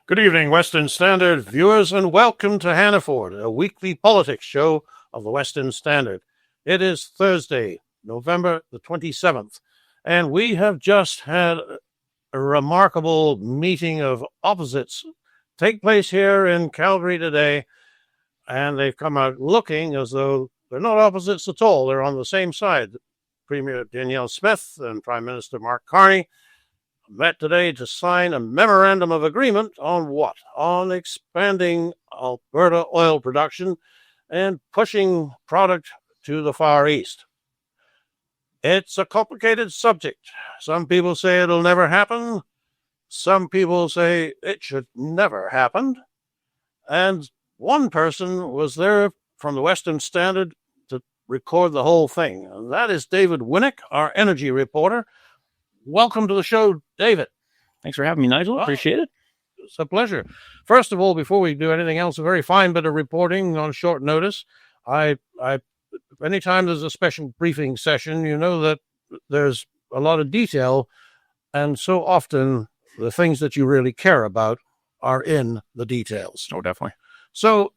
Good evening, Western Standard viewers, and welcome to Hannaford, a weekly politics show of the Western Standard. It is Thursday, November the 27th, and we have just had a remarkable meeting of opposites take place here in Calgary today, and they've come out looking as though they're not opposites at all. They're on the same side. Premier Danielle Smith and Prime Minister Mark Carney met today to sign a memorandum of agreement on what? On expanding Alberta oil production and pushing product to the Far East. It's a complicated subject. Some people say it'll never happen. Some people say it should never happen. And one person was there from the Western Standard to record the whole thing. And that is David Winnick, our energy reporter. Welcome to the show, David. Thanks for having me, Nigel. Appreciate it. It's a pleasure. First of all, before we do anything else, a very fine bit of reporting on short notice. Anytime there's a special briefing session, you know that there's a lot of detail, and so often the things that you really care about are in the details. Oh, definitely. So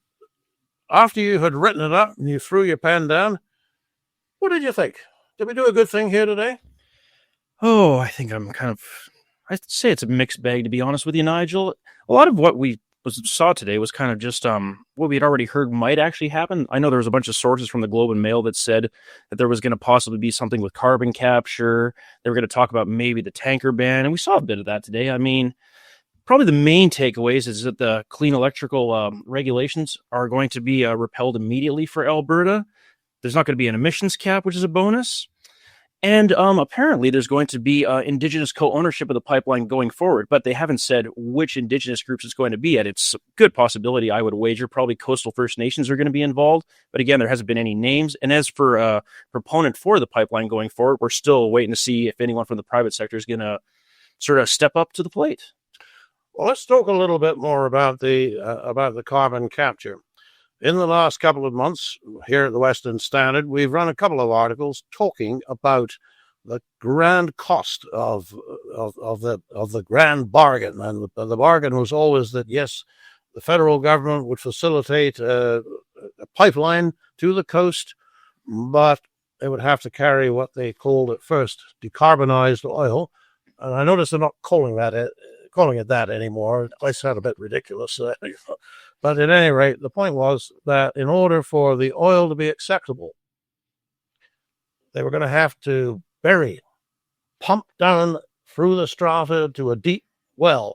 after you had written it up and you threw your pen down, what did you think? Did we do a good thing here today? Oh, I think I'd say it's a mixed bag, to be honest with you, Nigel. A lot of what we saw today was kind of just what we had already heard might actually happen. I know there was a bunch of sources from the Globe and Mail that said that there was going to possibly be something with carbon capture. They were going to talk about maybe the tanker ban, and we saw a bit of that today. I mean, probably the main takeaways is that the clean electrical regulations are going to be repealed immediately for Alberta. There's not going to be an emissions cap, which is a bonus. And apparently there's going to be Indigenous co-ownership of the pipeline going forward, but they haven't said which Indigenous groups it's going to be at. It's a good possibility, I would wager. Probably coastal First Nations are going to be involved. But again, there hasn't been any names. And as for a proponent for the pipeline going forward, we're still waiting to see if anyone from the private sector is going to sort of step up to the plate. Well, let's talk a little bit more about the carbon capture. In the last couple of months here at the Western Standard, we've run a couple of articles talking about the grand cost of the grand bargain. And the bargain was always that, yes, the federal government would facilitate a pipeline to the coast, but they would have to carry what they called at first decarbonized oil. And I notice they're not calling it that anymore. I sound a bit ridiculous. But at any rate, the point was that in order for the oil to be acceptable, they were going to have to pump down through the strata to a deep well,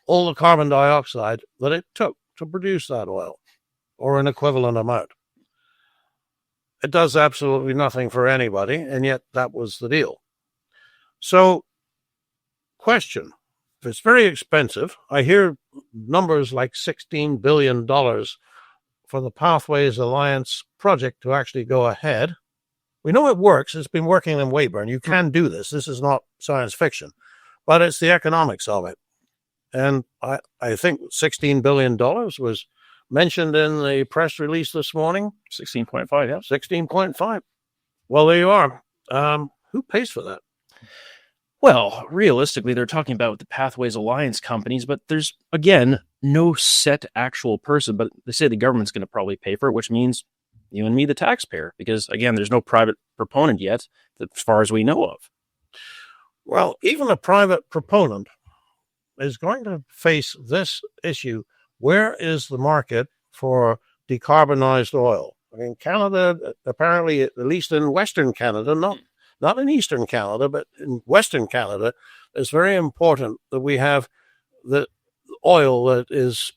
all the carbon dioxide that it took to produce that oil, or an equivalent amount. It does absolutely nothing for anybody, and yet that was the deal. So, question. It's very expensive. I hear numbers like $16 billion for the Pathways Alliance project to actually go ahead. We know it works. It's been working in Weyburn. You can do this. This is not science fiction, but it's the economics of it. And I think $16 billion was mentioned in the press release this morning. 16.5, yeah. 16.5. Well, there you are. Who pays for that? Well, realistically, they're talking about the Pathways Alliance companies, but there's, again, no set actual person. But they say the government's going to probably pay for it, which means you and me, the taxpayer, because, again, there's no private proponent yet, as far as we know of. Well, even a private proponent is going to face this issue. Where is the market for decarbonized oil? I mean, Canada, apparently, at least in Western Canada, not in Eastern Canada, but in Western Canada, it's very important that we have the oil that is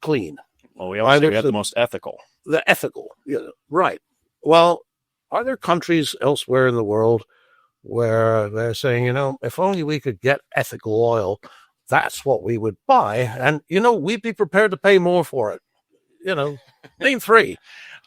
clean. Well, we also have the most ethical. The ethical, yeah, right. Well, are there countries elsewhere in the world where they're saying, if only we could get ethical oil, that's what we would buy, and, we'd be prepared to pay more for it. Name three.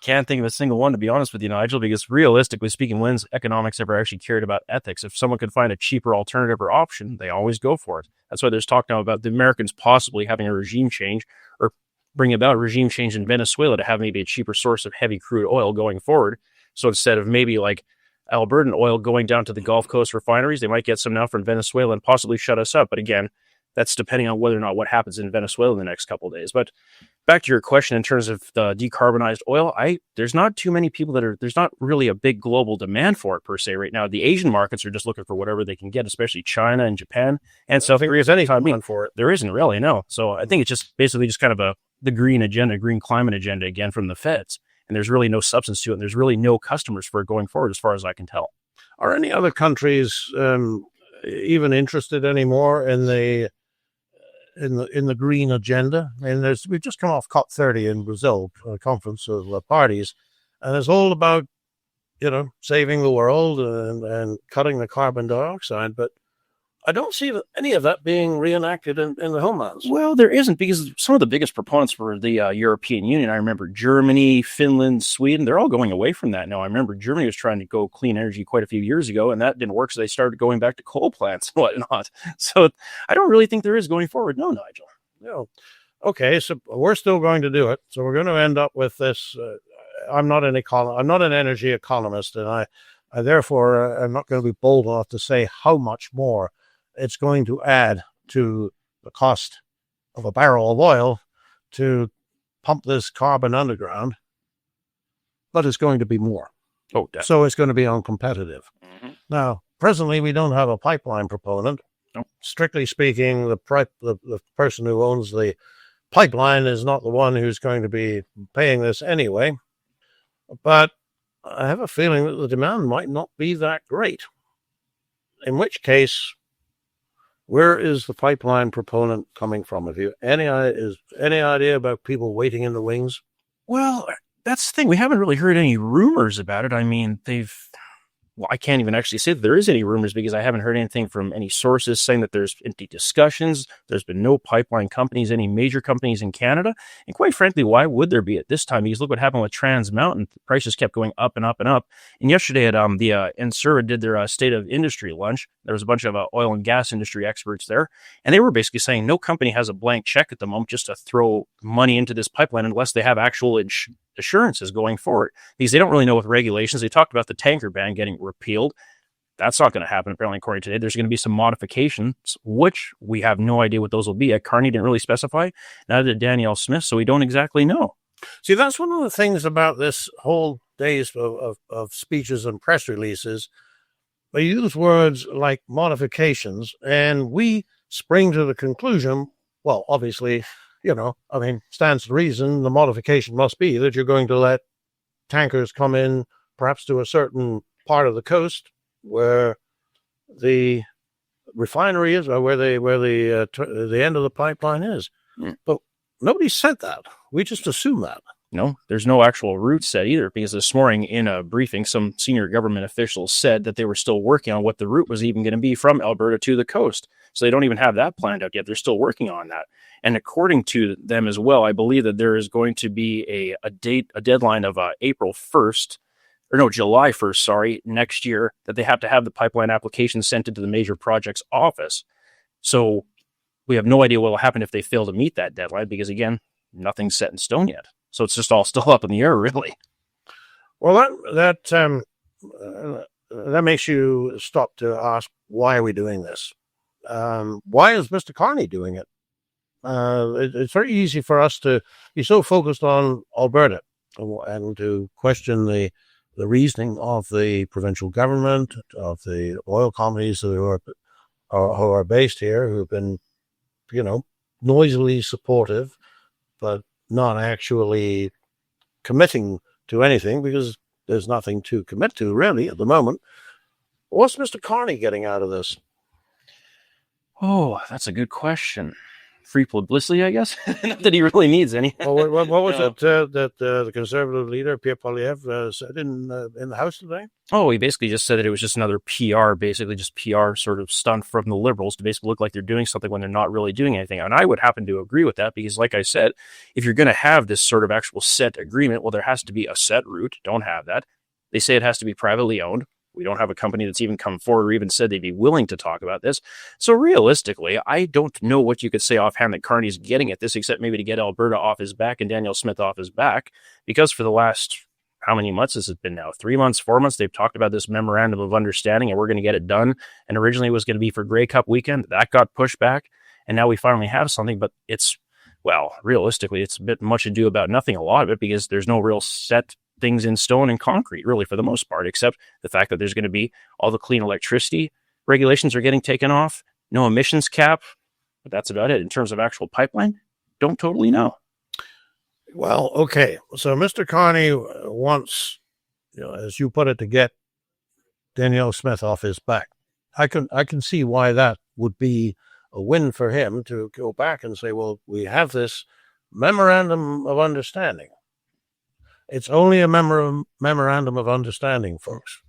Can't think of a single one, to be honest with you, Nigel, because realistically speaking, when's economics ever actually cared about ethics? If someone could find a cheaper alternative or option, they always go for it. That's why there's talk now about the Americans possibly having a regime change, or bring about a regime change in Venezuela to have maybe a cheaper source of heavy crude oil going forward. So instead of maybe like Albertan oil going down to the Gulf Coast refineries, they might get some now from Venezuela and possibly shut us up. But again, That's depending on whether or not what happens in Venezuela in the next couple of days. But back to your question in terms of the decarbonized oil, there's not too many people there's not really a big global demand for it per se right now. The Asian markets are just looking for whatever they can get, especially China and Japan and South Korea. There's any demand for it. There isn't really, no. So I think it's just basically just kind of the green agenda, green climate agenda again from the feds. And there's really no substance to it. And there's really no customers for it going forward, as far as I can tell. Are any other countries even interested anymore in the green agenda? And we've just come off COP30 in Brazil, a conference of parties, and it's all about, saving the world and cutting the carbon dioxide. But I don't see any of that being reenacted in the homelands. Well, there isn't, because some of the biggest proponents were the European Union. I remember Germany, Finland, Sweden, they're all going away from that now. I remember Germany was trying to go clean energy quite a few years ago, and that didn't work, so they started going back to coal plants and whatnot. So I don't really think there is going forward. No, Nigel. No. Okay, so we're still going to do it. So we're going to end up with this. I'm not an energy economist, and I therefore I'm not going to be bold enough to say how much more it's going to add to the cost of a barrel of oil to pump this carbon underground, but it's going to be more. Oh, definitely. So it's going to be uncompetitive. Mm-hmm. Now, presently, we don't have a pipeline proponent. No. Strictly speaking, the person who owns the pipeline is not the one who's going to be paying this anyway. But I have a feeling that the demand might not be that great. In which case, where is the pipeline proponent coming from? Have you any idea about people waiting in the wings? Well, that's the thing. We haven't really heard any rumors about it. I mean, I can't even actually say that there is any rumors, because I haven't heard anything from any sources saying that there's empty discussions. There's been no pipeline companies, any major companies in Canada. And quite frankly, why would there be at this time? Because look what happened with Trans Mountain. The prices kept going up and up and up. And yesterday at the NSERA did their State of Industry lunch. There was a bunch of oil and gas industry experts there. And they were basically saying no company has a blank check at the moment just to throw money into this pipeline unless they have actual assurances going forward, because they don't really know with regulations. They talked about the tanker ban getting repealed. That's not going to happen, apparently, according to today. There's going to be some modifications, which we have no idea what those will be. Carney didn't really specify, neither did Danielle Smith, so we don't exactly know. See, that's one of the things about this whole days of speeches and press releases. They use words like modifications, and we spring to the conclusion, well, obviously, stands to reason, the modification must be that you're going to let tankers come in, perhaps to a certain part of the coast where the refinery is, or where the end of the pipeline is. Mm. But nobody said that. We just assume that. No, there's no actual route set either, because this morning in a briefing, some senior government officials said that they were still working on what the route was even going to be from Alberta to the coast. So they don't even have that planned out yet. They're still working on that. And according to them as well, I believe that there is going to be a deadline of July 1st, next year, that they have to have the pipeline application sent into the major projects office. So we have no idea what will happen if they fail to meet that deadline, because again, nothing's set in stone yet. So it's just all still up in the air, really. Well, that makes you stop to ask, why are we doing this? Why is Mr. Carney doing it? It's very easy for us to be so focused on Alberta and to question the reasoning of the provincial government, of the oil companies who are based here, who've been, noisily supportive, but not actually committing to anything, because there's nothing to commit to really at the moment. What's Mr. Carney getting out of this? Oh, that's a good question. Free publicity, I guess. Not that he really needs any. Well, what was it that the Conservative leader, Pierre Poilievre, said in the House today? Oh, he basically just said that it was just another PR sort of stunt from the Liberals to basically look like they're doing something when they're not really doing anything. And I would happen to agree with that, because like I said, if you're going to have this sort of actual set agreement, well, there has to be a set route. Don't have that. They say it has to be privately owned. We don't have a company that's even come forward or even said they'd be willing to talk about this. So realistically, I don't know what you could say offhand that Carney's getting at this, except maybe to get Alberta off his back and Danielle Smith off his back, because for the last, how many months has it been now? 3 months, 4 months, they've talked about this memorandum of understanding, and we're going to get it done. And originally it was going to be for Grey Cup weekend. That got pushed back. and now we finally have something, but it's, well, realistically, it's a bit much ado about nothing, a lot of it, because there's no real set things in stone and concrete, really, for the most part, except the fact that there's going to be all the clean electricity regulations are getting taken off, no emissions cap, but that's about it. In terms of actual pipeline, don't totally know. Well, okay. So Mr. Carney wants, as you put it, to get Danielle Smith off his back. I can see why that would be a win for him, to go back and say, well, we have this memorandum of understanding. It's only a memorandum of understanding, folks.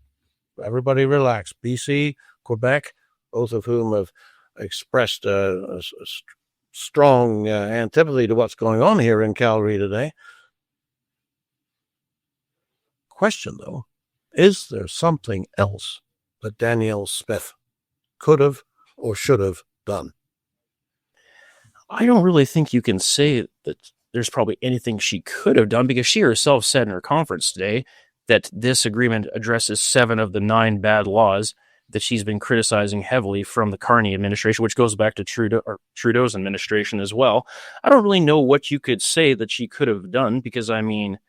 Everybody relax. BC, Quebec, both of whom have expressed a strong antipathy to what's going on here in Calgary today. Question, though, is there something else that Danielle Smith could have or should have done? I don't really think you can say that there's probably anything she could have done, because she herself said in her conference today that this agreement addresses 7 of the 9 bad laws that she's been criticizing heavily from the Carney administration, which goes back to Trudeau's administration as well. I don't really know what you could say that she could have done, because, I mean,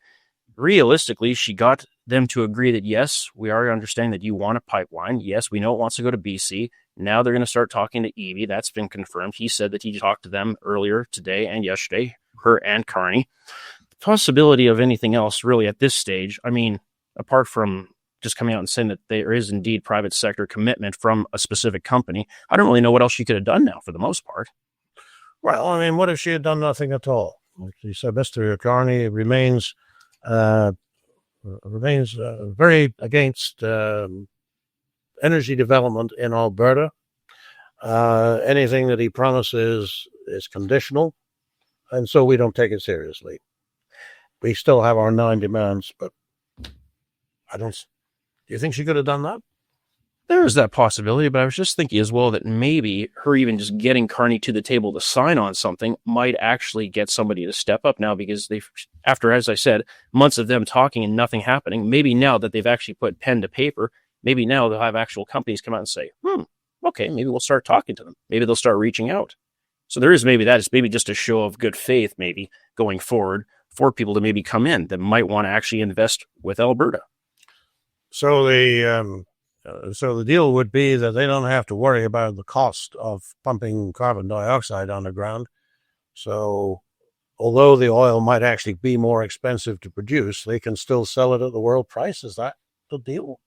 realistically, she got them to agree that, yes, we are understanding that you want a pipeline. Yes, we know it wants to go to BC. Now they're going to start talking to Evie. That's been confirmed. He said that he talked to them earlier today and yesterday, her and Carney. The possibility of anything else really at this stage, I mean, apart from just coming out and saying that there is indeed private sector commitment from a specific company, I don't really know what else she could have done now for the most part. Well, I mean, what if she had done nothing at all? Like she said, Mr. Carney remains very against energy development in Alberta. Anything that he promises is conditional, and so we don't take it seriously. We still have our 9 demands, but do you think she could have done that? There is that possibility, but I was just thinking as well that maybe her even just getting Carney to the table to sign on something might actually get somebody to step up now, because after, as I said, months of them talking and nothing happening, maybe now that they've actually put pen to paper, maybe now they'll have actual companies come out and say, okay, maybe we'll start talking to them. Maybe they'll start reaching out. So there is maybe that. It's maybe just a show of good faith, maybe going forward, for people to maybe come in that might want to actually invest with Alberta. So the deal would be that they don't have to worry about the cost of pumping carbon dioxide underground. So although the oil might actually be more expensive to produce, they can still sell it at the world price. Is that the deal?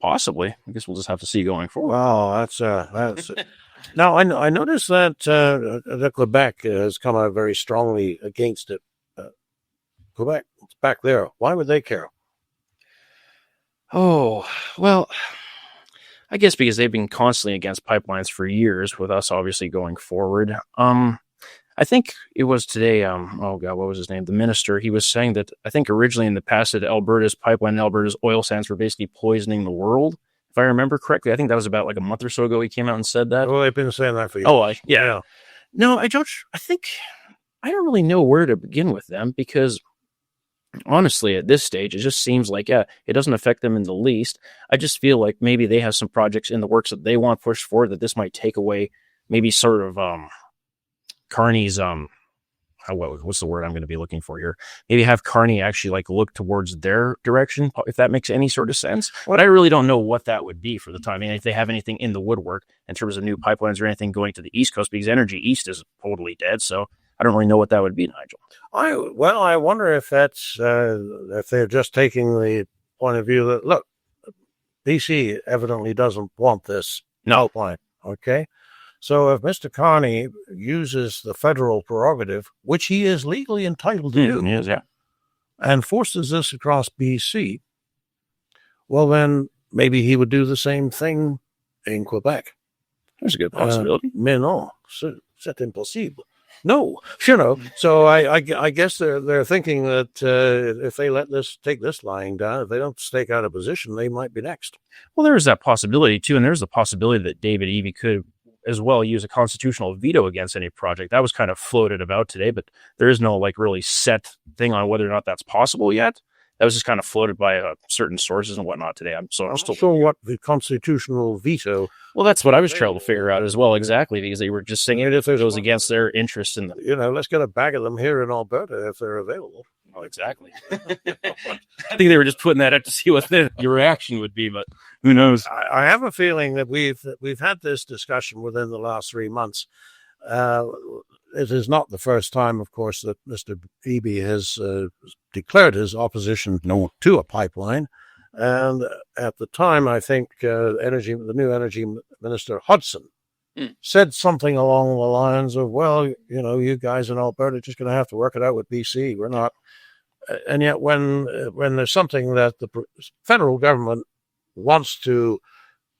Possibly. I guess we'll just have to see going forward. Wow, that's Now, I noticed that Quebec has come out very strongly against it. Quebec, it's back there. Why would they care? Oh, well, I guess because they've been constantly against pipelines for years, with us obviously going forward. I think it was today, oh God, what was his name? The minister, he was saying that I think originally in the past that Alberta's pipeline and Alberta's oil sands were basically poisoning the world. If I remember correctly, I think that was about like a month or so ago he came out and said that. Well, they've been saying that for years. Oh, yeah. No, I don't really know where to begin with them, because honestly, at this stage, it just seems like, it doesn't affect them in the least. I just feel like maybe they have some projects in the works that they want pushed forward, that this might take away maybe sort of Carney's what's the word I'm going to be looking for here? Maybe have Carney actually like look towards their direction, if that makes any sort of sense. But I really don't know what that would be for the time. I mean, if they have anything in the woodwork in terms of new pipelines or anything going to the East Coast, because Energy East is totally dead. So I don't really know what that would be, Nigel. I wonder if that's if they're just taking the point of view that, look, BC evidently doesn't want this pipeline. Okay. So if Mr. Carney uses the federal prerogative, which he is legally entitled to do, he is, and forces this across BC, well, then maybe he would do the same thing in Quebec. There's a good possibility. Mais non, c'est impossible. No, so I guess they're thinking that if they take this lying down, if they don't stake out a position, they might be next. Well, there's that possibility too, and there's the possibility that David Eby could as well use a constitutional veto against any project. That was kind of floated about today, but there is no like really set thing on whether or not that's possible yet. That was just kind of floated by certain sources and whatnot today. I'm not still sure what the constitutional veto. Well, that's what I was trying to figure out as well, exactly, because they were just saying if it goes against their interest in the. Let's get a bag of them here in Alberta if they're available. Oh, exactly. I think they were just putting that up to see what your reaction would be, but who knows? I have a feeling that we've had this discussion within the last 3 months. It is not the first time, of course, that Mr. Eby has declared his opposition to a pipeline. And at the time, I think the new energy minister, Hudson, said something along the lines of, well, you guys in Alberta are just going to have to work it out with BC. We're not. And yet when there's something that the federal government wants to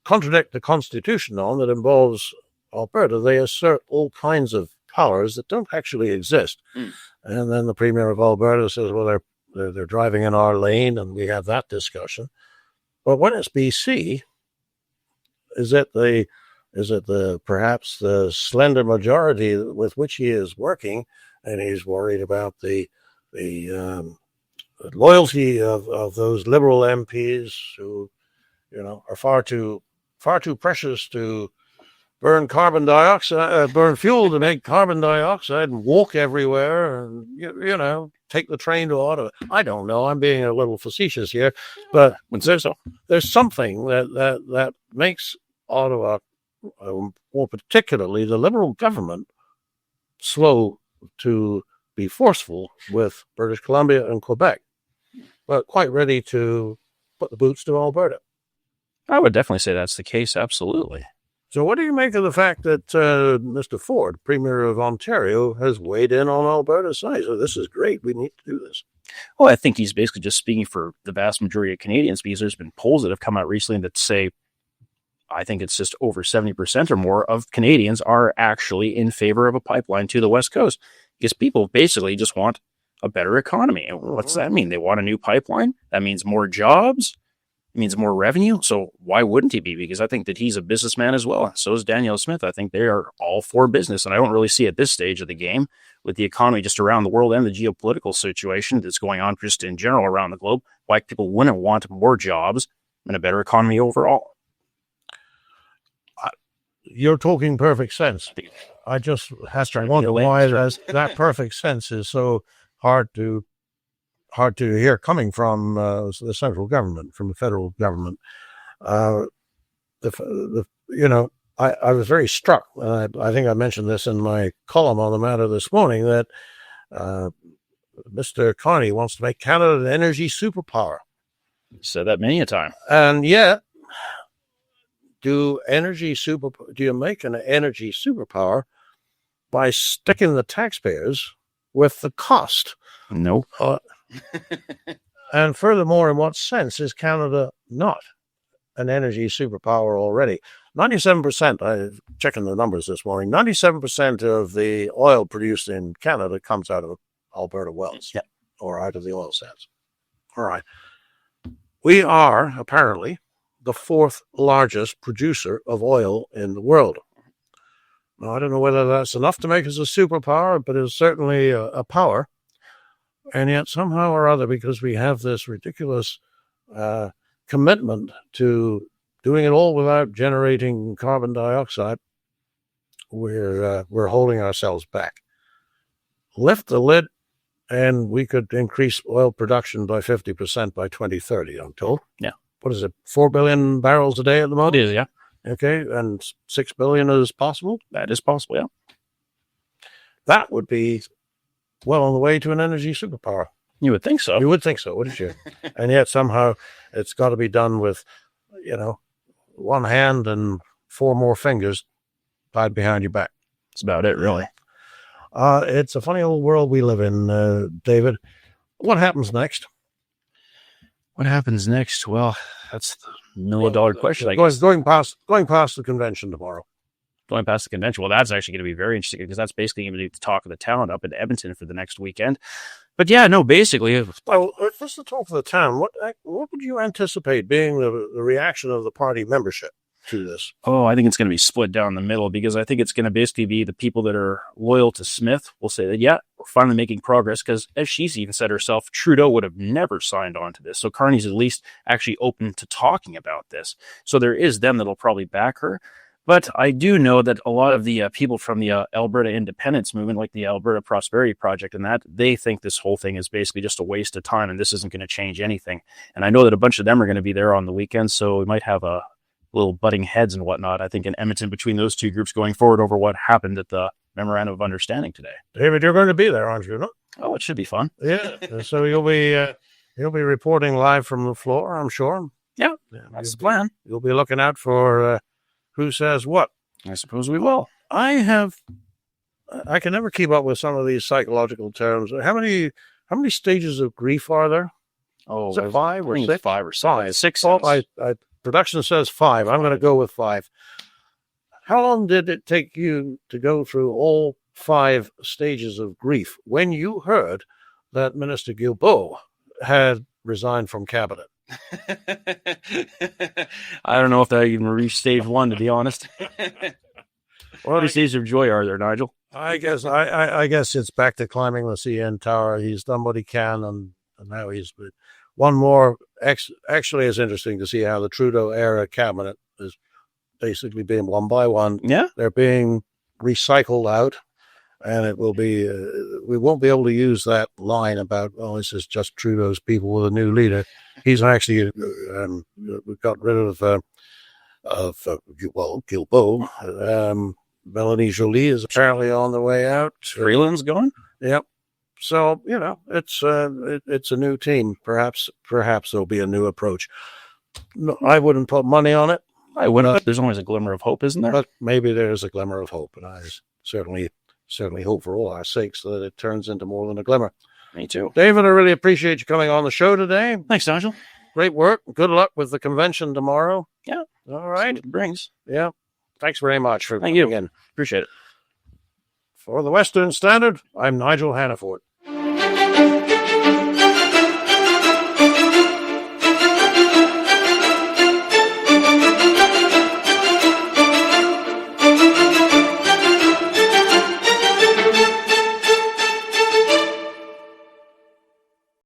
contradict the Constitution on that involves Alberta, they assert all kinds of powers that don't actually exist. And then the Premier of Alberta says, well, they're driving in our lane, and we have that discussion. But when it's BC, is it perhaps the slender majority with which he is working, and he's worried about the loyalty of those Liberal MPs who, are far too precious to burn carbon dioxide, burn fuel to make carbon dioxide, and walk everywhere, and take the train to Ottawa. I don't know. I'm being a little facetious here, but there's something that makes Ottawa, more particularly the Liberal government, slow to be forceful with British Columbia and Quebec, but quite ready to put the boots to Alberta. I would definitely say that's the case. Absolutely. So what do you make of the fact that Mr. Ford, Premier of Ontario, has weighed in on Alberta's side? So this is great. We need to do this. Well, I think he's basically just speaking for the vast majority of Canadians, because there's been polls that have come out recently that say, I think it's just over 70% or more of Canadians are actually in favor of a pipeline to the West Coast, because people basically just want a better economy. And what's that mean? They want a new pipeline? That means more jobs. It means more revenue. So why wouldn't he be? Because I think that he's a businessman as well. So is Danielle Smith. I think they are all for business. And I don't really see at this stage of the game, with the economy just around the world and the geopolitical situation that's going on just in general around the globe, why people wouldn't want more jobs and a better economy overall. You're talking perfect sense. I just wonder why that perfect sense is so hard to hear coming from the central government, from the federal government. I was very struck. I think I mentioned this in my column on the matter this morning, that Mr. Carney wants to make Canada an energy superpower. Said that many a time. And yet, do you make an energy superpower by sticking the taxpayers with the cost? No. And furthermore, in what sense is Canada not an energy superpower already? 97%, I'm checking the numbers this morning, 97% of the oil produced in Canada comes out of Alberta wells, or out of the oil sands. All right. We are apparently the fourth largest producer of oil in the world. Now, I don't know whether that's enough to make us a superpower, but it's certainly a power. And yet somehow or other, because we have this ridiculous commitment to doing it all without generating carbon dioxide, we're holding ourselves back. Lift the lid, and we could increase oil production by 50% by 2030, I'm told. Yeah. What is it, 4 billion barrels a day at the moment? It is, yeah. Okay, and 6 billion is possible? That is possible, yeah. That would be well on the way to an energy superpower. You would think so. You would think so, wouldn't you? And yet somehow it's got to be done with, one hand and 4 more fingers tied behind your back. That's about it, really. It's a funny old world we live in, David. What happens next? What happens next? Well, that's the $1 million question, I guess. Going past the convention tomorrow. Going past the convention. Well, that's actually going to be very interesting, because that's basically going to be the talk of the town up in Edmonton for the next weekend. But yeah, no, basically. Well, just the talk of the town, what would you anticipate being the reaction of the party membership to this? Oh, I think it's going to be split down the middle, because I think it's going to basically be the people that are loyal to Smith will say that, yeah, finally making progress because, as she's even said herself, Trudeau would have never signed on to this. So Carney's at least actually open to talking about this. So there is them that'll probably back her. But I do know that a lot of the people from the Alberta independence movement, like the Alberta Prosperity Project and that, they think this whole thing is basically just a waste of time and this isn't going to change anything. And I know that a bunch of them are going to be there on the weekend, so we might have a little butting heads and whatnot, I think, in Edmonton between those two groups going forward over what happened at the Memorandum of Understanding today. David, you're going to be there, aren't you? No? Oh, it should be fun. Yeah. So you'll be reporting live from the floor, I'm sure. Yeah, that's the plan. You'll be looking out for who says what. I suppose we will. I can never keep up with some of these psychological terms. How many stages of grief are there? Oh, is it 5 or 6? 5 or 6. 6. Production says 5. I'm going to go with 5. How long did it take you to go through all 5 stages of grief when you heard that Minister Guilbeault had resigned from cabinet? I don't know if that even reached stage 1, to be honest. What other stages of joy are there, Nigel? I guess it's back to climbing the CN Tower. He's done what he can, and now he's one more. Actually, it's interesting to see how the Trudeau era cabinet is basically being one by one. Yeah, they're being recycled out. And it will be, we won't be able to use that line about, oh, this is just Trudeau's people with a new leader. He's actually, we got rid of Guilbeault. Melanie Joly is apparently on the way out. Freeland's gone? Yep. So, it's a new team. Perhaps there'll be a new approach. No, I wouldn't put money on it. I wouldn't. There's always a glimmer of hope, isn't there? But maybe there's a glimmer of hope. And I certainly hope for all our sakes that it turns into more than a glimmer. Me too. David, I really appreciate you coming on the show today. Thanks, Nigel. Great work. Good luck with the convention tomorrow. Yeah. All right. See what it brings. Yeah. Thanks very much for coming in. Appreciate it. For the Western Standard, I'm Nigel Hannaford.